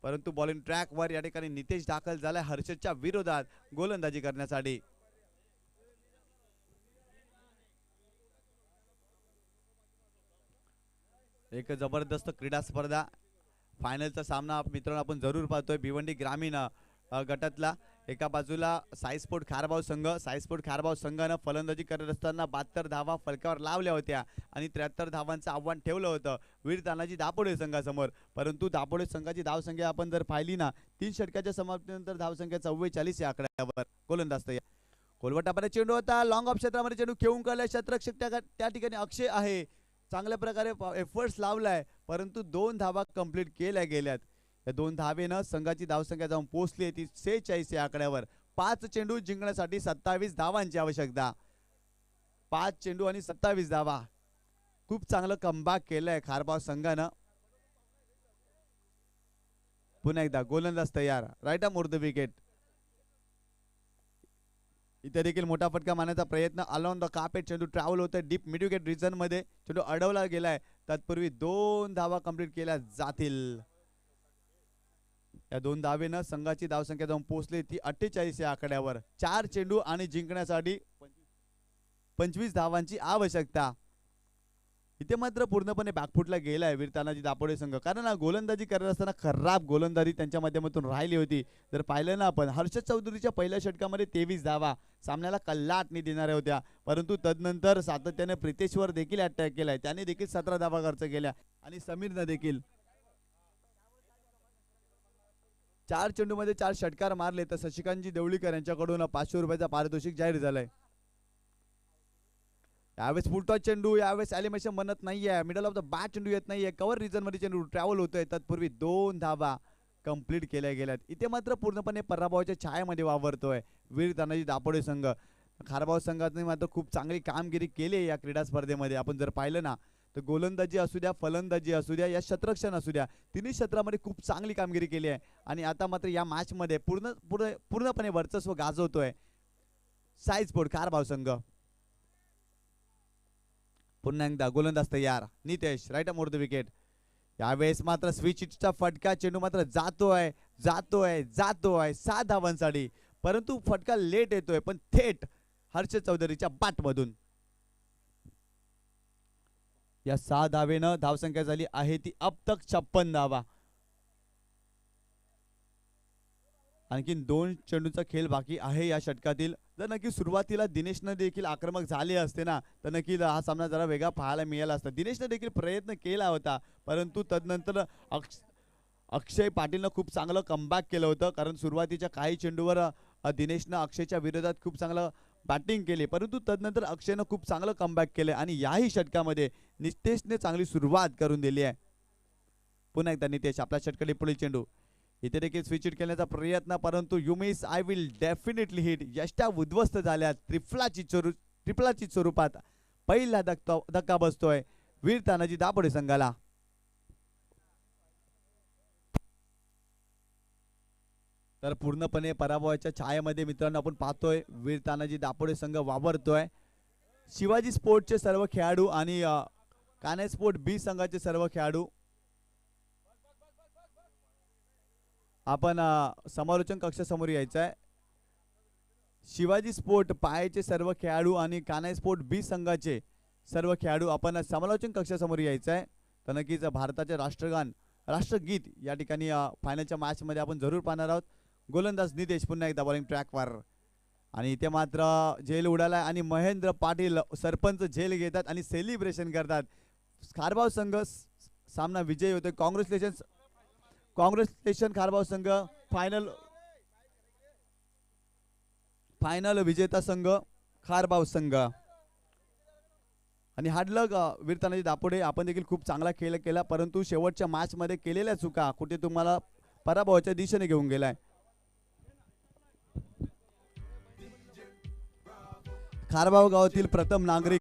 परंतु बॉलिंग ट्रॅकवर या ठिकाणी नितेश दाखल झालाय हर्षदच्या विरोधात गोलंदाजी करण्यासाठी. एक जबरदस्त क्रीडा स्पर्धा, फायनलचा सामना मित्रांनो आपण जरूर पाहतोय. भिवंडी ग्रामीण गटातला एका बाजूला साईस्पोर्ट खारबाव संघ, साईस्पोर्ट खारबाव संघानं फलंदाजी करत असताना 72 धावा फलकावर लावल्या होत्या आणि 73 धावांचं आव्हान ठेवलं होतं वीर तानाजी दापोडे संघासमोर. परंतु दापोडे संघाची धावसंख्या आपण जर पाहिली ना, 3 षटकाच्या समाप्तीनंतर धावसंख्या 44 या आकड्यावर. गोलंदाज तयार, कोलवटापर्यंत चेंडू होता, लॉंग ऑफ क्षेत्रामध्ये चेंडू खेळून काढला, शतरक्षक त्या ठिकाणी अक्षय आहे, चांगल्या प्रकारे एफर्ट्स लावलाय, परंतु 2 धावा कंप्लीट केल्या गेल्यात. या 2 धावेनं संघाची धावसंख्या जाऊन पोहोचली ती 46 या आकड्यावर. 5 चेंडू जिंकण्यासाठी 27 धावांची आवश्यकता. 5 चेंडू आणि 27 धावा. खूप चांगलं कमबॅक केलंय खारबाव संघानं. पुन्हा एकदा गोलंदाज तयार, right arm over the wicket. इथे देखील मोठा फटका मारण्याचा प्रयत्न, अलॉन द कार्पेट चेंडू ट्रॅव्हल होतोय डीप मिड विकेट रिजन मध्ये, चेंडू अडवला गेलाय. तत्पूर्वी 2 धावा कंप्लीट केल्या जातील. या 2 धावेनं संघाची धावसंख्या जाऊन पोहोचली ती 48 या आकड्यावर. 4 चेंडू आणि जिंकण्यासाठी 25 धावांची आवश्यकता. इथे मात्र पूर्णपणे बॅकफुटला गेलाय वीर तानाजी दापोडे संघ. कारण गोलंदाजी करत असताना खराब गोलंदाजी त्यांच्या माध्यमातून राहिली होती. जर पाहिलं ना आपण, हर्षद चौधरीच्या पहिल्या षटकामध्ये 23 धावा सामन्याला कल्लाटणी देणाऱ्या होत्या, परंतु तदनंतर सातत्याने प्रितेशवर देखील अटॅक केलाय, त्याने देखील 17 धावा खर्च केल्या आणि समीरनं देखील 4 चेंडूमध्ये 4 षटकार मारले. तर शशिकांतजी देवळीकर यांच्याकडून 500 रुपयाचा पारितोषिक जाहीर झालंय. यावेळेस फुलटॉस चेंडू, यावेळेस ॲलिमेशन बनत नाहीये, मिडल ऑफ द बॅट चेंडू येत नाहीये, कव्हर रिजन मध्ये चेंडू ट्रॅव्हल होतोय. तत्पूर्वी 2 धावा कंप्लीट केल्या गेल्यात. इथे मात्र पूर्णपणे पराभवाच्या छायामध्ये वावरतोय वीर तानाजी दापोडे संघ. खारबाव संघाने मात्र खूप चांगली कामगिरी केली या क्रीडा स्पर्धेमध्ये. आपण जर पाहिलं ना तर गोलंदाजी असू द्या, फलंदाजी असू द्या, या क्षेत्ररक्षण असू द्या, तिन्ही क्षेत्रामध्ये खूप चांगली कामगिरी केली आहे. आणि आता मात्र या मॅच मध्ये पूर्णपणे वर्चस्व गाजवतोय साईस्पोर्ट खारबाव संघ. पुन्हा एकदा गोलंदाज तयार, Nitesh, right arm over the wicket. यावेळेस मात्र स्विचचा फटका, चेंडू मात्र जातोय 7 धावांसाठी, परंतु फटका लेट येतोय पण थेट हर्षद चौधरीच्या बॅट मधून. या 6 धावेनं धावसंख्या झाली आहे ती अब तक 56 धावा. आणखीन 2 चेंडूचा खेळ बाकी आहे या षटकातील. जर नक्की सुरुवातीला दिनेशनं देखील आक्रमक झाले असते ना, तर नक्की हा सामना जरा वेगळा पाहायला मिळाला असता. दिनेशनं देखील प्रयत्न केला होता, परंतु तदनंतर अक्षय पाटीलनं खूप चांगलं कमबॅक केलं होतं. कारण सुरुवातीच्या काही चेंडूवर दिनेशनं अक्षयच्या विरोधात खूप चांगलं बॅटिंग केली, परंतु तदनंतर अक्षयनं खूप चांगलं कमबॅक केलं आणि याही षटकामध्ये नितेशने चांगली सुरुवात करून दिली आहे. पुन्हा एकदा नितेश, आपला षटकातील पुढील चेंडू. इथे देखील स्विच हिट करण्याचा प्रयत्न, परंतु you miss, I will definitely hit. यष्टा उद्ध्वस्त झाल्या ट्रिपलाची स्वरूपात. पहिला धक्का बसतोय वीर तानाजी दापोडे संघाला. तर पूर्णपणे पराभवाच्या छायेमध्ये मित्रांनो आपण पाहतोय वीर तानाजी दापोडे संघ वावरतोय. शिवाजी स्पोर्टचे सर्व खेळाडू आणि कान्हे स्पोर्ट बी संघाचे सर्व खेळाडू आपण समालोचन कक्षासमोर यायचं आहे. शिवाजी स्पोर्ट पायाचे सर्व खेळाडू आणि कान्हे स्पोर्ट बी संघाचे सर्व खेळाडू आपण समालोचन कक्षासमोर यायचं आहे. तर नक्कीच भारताचे राष्ट्रगान राष्ट्रगीत या ठिकाणी फायनलच्या मॅचमध्ये आपण जरूर पाहणार आहोत. गोलंदाज नितेश पुन्हा एकदा बॉलिंग ट्रॅकवर आणि इथे मात्र झेल उडाला आणि महेंद्र पाटील सरपंच झेल घेतात आणि सेलिब्रेशन करतात. खारबाव संघ सामना विजयी होतोय. कॉंग्रॅच्युलेशन खारबाव संघ. फायनल विजेता संघ खारबाव संघ. आणि हाडलग वीर तानाजी दापोडे आपण देखील खूप चांगला खेळ केला परंतु शेवटच्या मॅच मध्ये केलेल्या चुका कुठे तुम्हाला पराभवाच्या दिशेने घेऊन गेलाय. खारबाव गावातील प्रथम नागरिक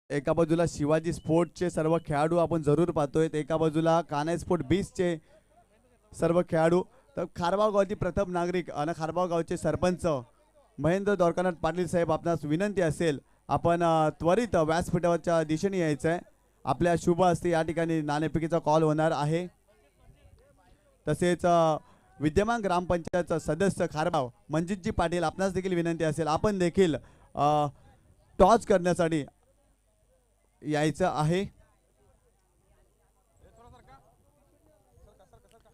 एका बाजूला शिवाजी स्पोर्टचे सर्व खेळाडू आपण जरूर पाहतोय. एका बाजूला कान्हे स्पोर्ट बीसचे सर्व खेळाडू. तर खारबाव गावातील प्रथम नागरिक आणि खारबाव गावचे सरपंच महेंद्र द्वारकानाथ पाटील साहेब आपणास विनंती असेल आपण त्वरित व्यासपीठावरच्या दिशेने यायचं आहे. आपल्या शुभ हस्ते या ठिकाणी नाणेफेकीचा कॉल होणार आहे. तसेच विद्यमान ग्रामपंचायतचा सदस्य खारबाव मनजितजी पाटील आपणास देखील विनंती असेल आपण देखील टॉस करण्यासाठी यायचं आहे.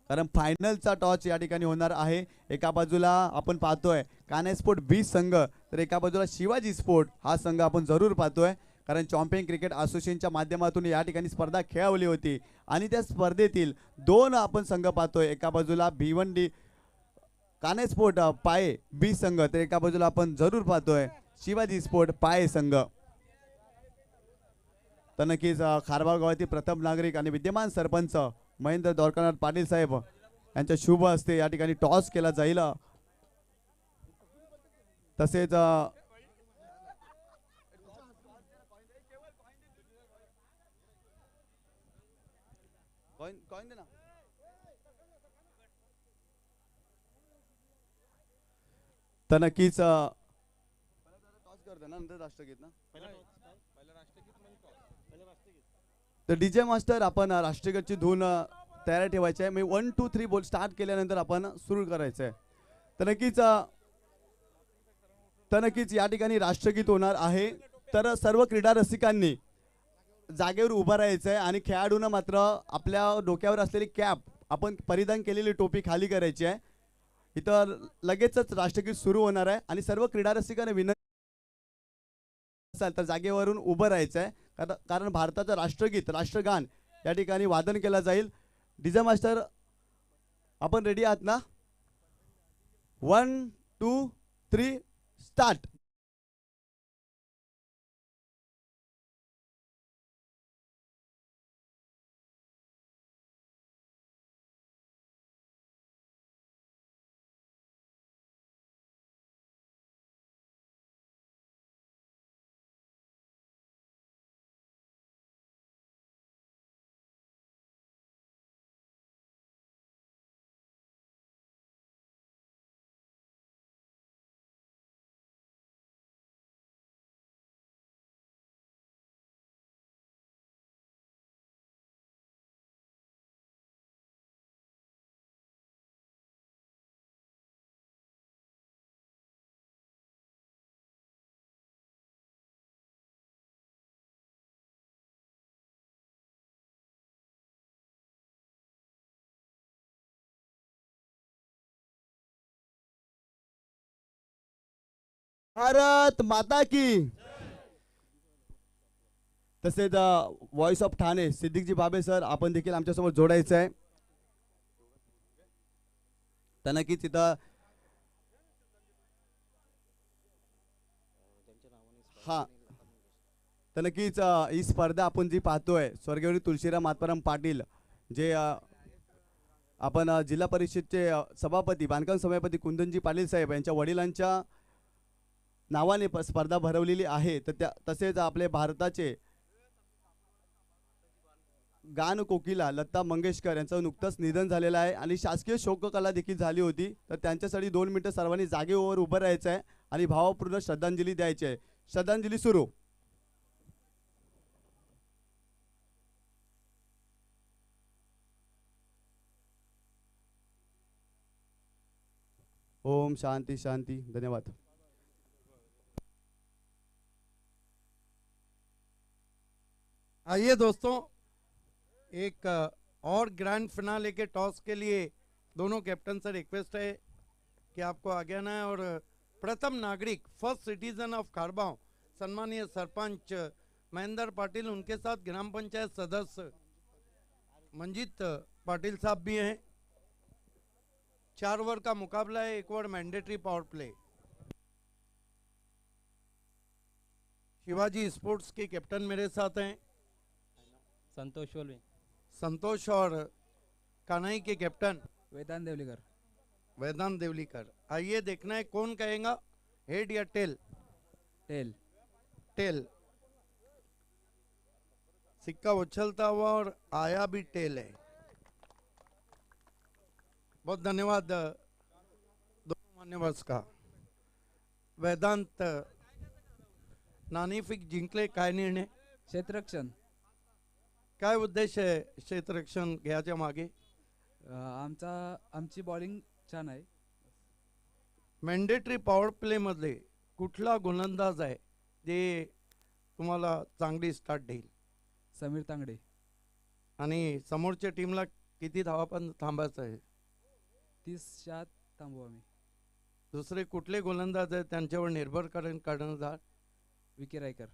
कारण फायनलचा टॉस या ठिकाणी होणार आहे. एका बाजूला आपण पाहतोय कान्हे स्पोर्ट बी संघ तर एका बाजूला शिवाजी स्पोर्ट हा संघ आपण जरूर पाहतोय. कारण चॅम्पियन क्रिकेट असोसिएशनच्या माध्यमातून या ठिकाणी स्पर्धा खेळवली होती आणि त्या स्पर्धेतील दोन आपण संघ पाहतोय. एका बाजूला भिवंडी कान्हे स्पोर्ट पाये बी संघ तर एका बाजूला आपण जरूर पाहतोय शिवाजी स्पोर्ट पाये संघ. तर नक्कीच खारबाव गावातील प्रथम नागरिक आणि विद्यमान सरपंच महेंद्र द्वारकानाथ पाटील साहेब यांच्या शुभ हस्ते या ठिकाणी टॉस केला जाईल. तसेच तर नक्कीच टॉस करतो ना नंतर राष्ट्रगीत ना. तर डीजे मास्टर आपण राष्ट्रगीतची धून तयार ठेवायची आहे. मी 1 2 3 बोल स्टार्ट केल्यानंतर आपण सुरू करायचं आहे. तर नक्कीच या ठिकाणी राष्ट्रगीत होणार आहे. तर सर्व क्रीडा रसिकांनी जागेवर उभं राहायचं आहे आणि खेळाडूंना मात्र आपल्या डोक्यावर असलेली कॅप आपण परिधान केलेली टोपी खाली करायची आहे. इथं लगेचच राष्ट्रगीत सुरू होणार आहे आणि सर्व क्रीडा रसिकांनी विनंती असाल तर जागेवरून उभं राहायचं आहे. कारण भारताचं राष्ट्रगीत राष्ट्रगान या ठिकाणी वादन केला जाईल. डीजे मास्टर आपण रेडी आहात ना. 1 2 3 स्टार्ट. भारत माता की. तसेच व्हॉइस ऑफ ठाणे सिद्दीकजी बाबे सर आपण देखील आमच्यासोबत जोडायचं आहे. तर नक्कीच इथं हा तर नक्कीच ही स्पर्धा आपण जी पाहतोय स्वर्गीय तुळशीराम आत्माराम पाटील जे आपण जिल्हा परिषदचे सभापती बांधकाम सभापती कुंदनजी पाटील साहेब यांच्या वडिलांच्या नावाने स्पर्धा भरवलेली आहे. तर त्या तसेच आपले भारताचे गान कोकिला लता मंगेशकर यांचं नुकतंच निधन झालेलं आहे आणि शासकीय शोककला देखील झाली होती. तर त्यांच्यासाठी 2 मिनिटं सर्वांनी जागेवर उभं राहायचं आहे आणि भावपूर्ण श्रद्धांजली द्यायची आहे. श्रद्धांजली सुरू. ओम शांती शांती. धन्यवाद. आइए दोस्तों, एक और ग्रैंड फिनाले के टॉस के लिए दोनों कैप्टन से रिक्वेस्ट है कि आपको आगे आना है। और प्रथम नागरिक फर्स्ट सिटीजन ऑफ खारबाव सम्मानीय सरपंच महेंद्र पाटिल, उनके साथ ग्राम पंचायत सदस्य मंजीत पाटिल साहब भी हैं। 4 ओवर का मुकाबला है, 1 over mandatory power play. Shivaji sports के कैप्टन मेरे साथ हैं, संतोष वलवे, संतोष, और कान्हाई के कैप्टन वेदांत देवलीकर। वेदांत देवलीकर। आइए देखना है कौन कहेगा हेड या टेल। टेल। टेल। सिक्का उछलता हुआ और आया भी टेल है। बहुत धन्यवाद दोनों मान्यवर्स का। वेदांत, नाणेफेक जिंकले, काय निर्णय, क्षेत्ररक्षण। काय उद्देश आहे क्षेत्ररक्षण घ्यायच्या मागे? आमची बॉलिंग छान आहे। मॅन्डेटरी पॉवर प्ले मध्ये कुठला गोलंदाज आहे जे तुम्हाला चांगली स्टार्ट देईल? समीर तांगडे। आणि समोरच्या टीमला किती धावा पण थांबायचं आहे? 30 थांबवू आम्ही। दुसरे कुठले गोलंदाज आहेत त्यांच्यावर निर्भर करणार? विकी रायकर।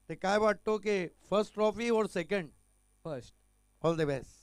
ते काय वाटतो की फर्स्ट ट्रॉफी और second? First. All the best.